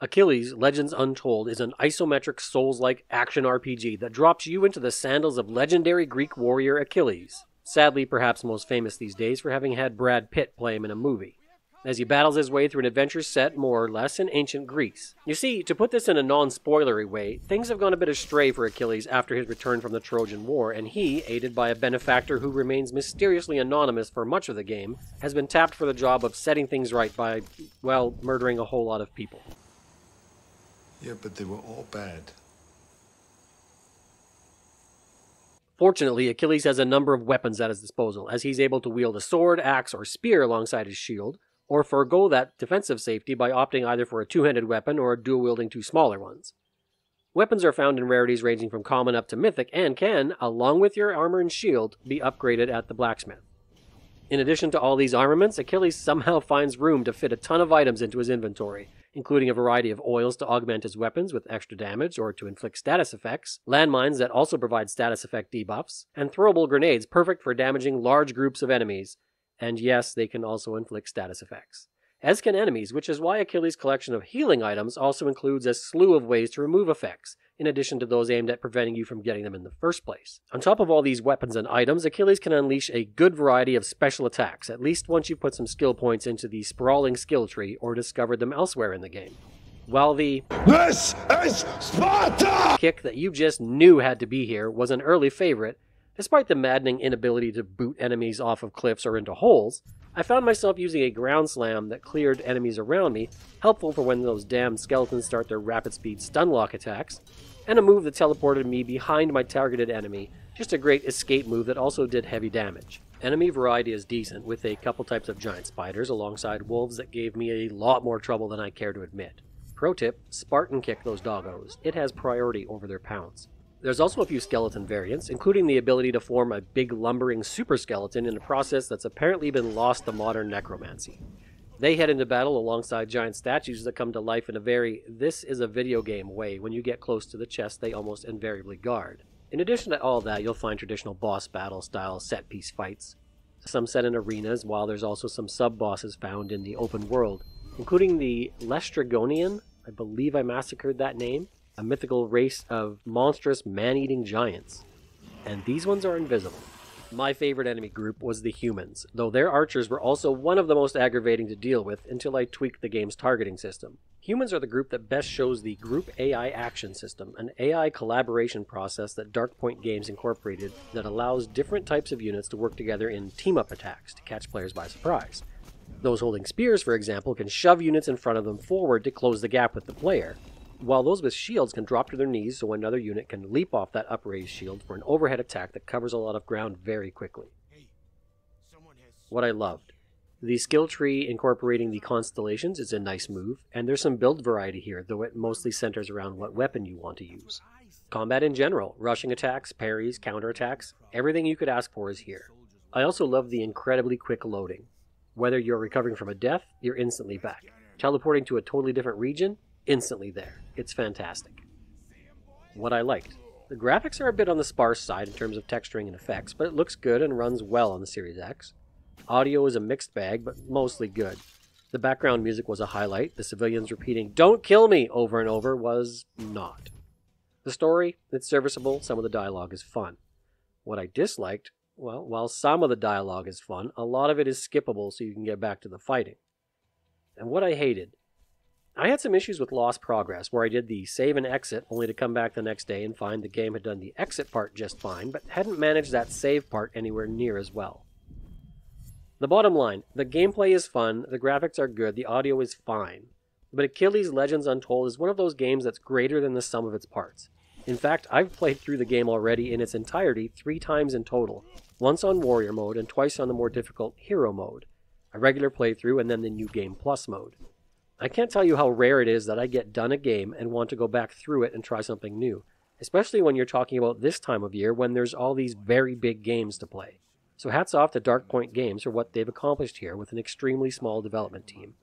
Achilles, Legends Untold is an isometric Souls-like action RPG that drops you into the sandals of legendary Greek warrior Achilles. Sadly, perhaps most famous these days for having had Brad Pitt play him in a movie, as he battles his way through an adventure set more or less in ancient Greece. You see, to put this in a non-spoilery way, things have gone a bit astray for Achilles after his return from the Trojan War, and he, aided by a benefactor who remains mysteriously anonymous for much of the game, has been tapped for the job of setting things right by, well, murdering a whole lot of people. Yeah, but they were all bad. Fortunately, Achilles has a number of weapons at his disposal, as he's able to wield a sword, axe, or spear alongside his shield, or forego that defensive safety by opting either for a two-handed weapon or dual-wielding two smaller ones. Weapons are found in rarities ranging from common up to mythic and can, along with your armor and shield, be upgraded at the blacksmith. In addition to all these armaments, Achilles somehow finds room to fit a ton of items into his inventory, including a variety of oils to augment his weapons with extra damage or to inflict status effects, landmines that also provide status effect debuffs, and throwable grenades perfect for damaging large groups of enemies. And yes, they can also inflict status effects, as can enemies, which is why Achilles' collection of healing items also includes a slew of ways to remove effects, in addition to those aimed at preventing you from getting them in the first place. On top of all these weapons and items, Achilles can unleash a good variety of special attacks, at least once you put some skill points into the sprawling skill tree or discovered them elsewhere in the game. While the "This is Sparta!" kick that you just knew had to be here was an early favorite, despite the maddening inability to boot enemies off of cliffs or into holes, I found myself using a ground slam that cleared enemies around me, helpful for when those damn skeletons start their rapid speed stun lock attacks, and a move that teleported me behind my targeted enemy, just a great escape move that also did heavy damage. Enemy variety is decent, with a couple types of giant spiders alongside wolves that gave me a lot more trouble than I care to admit. Pro tip, Spartan kick those doggos. It has priority over their pounds. There's also a few skeleton variants, including the ability to form a big lumbering super skeleton in a process that's apparently been lost to modern necromancy. They head into battle alongside giant statues that come to life in a very "this is a video game" way when you get close to the chest they almost invariably guard. In addition to all that, you'll find traditional boss battle style set piece fights, some set in arenas, while there's also some sub-bosses found in the open world, including the Lestrygonian, I believe I massacred that name, a mythical race of monstrous man-eating giants. And these ones are invisible. My favorite enemy group was the humans, though their archers were also one of the most aggravating to deal with until I tweaked the game's targeting system. Humans are the group that best shows the Group AI Action System, an AI collaboration process that Darkpoint Games incorporated that allows different types of units to work together in team-up attacks to catch players by surprise. Those holding spears, for example, can shove units in front of them forward to close the gap with the player, while those with shields can drop to their knees so another unit can leap off that upraised shield for an overhead attack that covers a lot of ground very quickly. What I loved. The skill tree incorporating the constellations is a nice move, and there's some build variety here, though it mostly centers around what weapon you want to use. Combat in general, rushing attacks, parries, counterattacks, everything you could ask for is here. I also love the incredibly quick loading. Whether you're recovering from a death, you're instantly back. Teleporting to a totally different region, instantly there. It's fantastic. What I liked. The graphics are a bit on the sparse side in terms of texturing and effects, but it looks good and runs well on the Series X. Audio is a mixed bag, but mostly good. The background music was a highlight. The civilians repeating, "Don't kill me," over and over was not. The story, it's serviceable. Some of the dialogue is fun. What I disliked, well, while some of the dialogue is fun, a lot of it is skippable so you can get back to the fighting. And what I hated, I had some issues with lost progress, where I did the save and exit only to come back the next day and find the game had done the exit part just fine, but hadn't managed that save part anywhere near as well. The bottom line, the gameplay is fun, the graphics are good, the audio is fine, but Achilles Legends Untold is one of those games that's greater than the sum of its parts. In fact, I've played through the game already in its entirety 3 times in total, once on Warrior mode and twice on the more difficult Hero mode, a regular playthrough and then the New Game Plus mode. I can't tell you how rare it is that I get done a game and want to go back through it and try something new, especially when you're talking about this time of year when there's all these very big games to play. So hats off to Darkpoint Games for what they've accomplished here with an extremely small development team.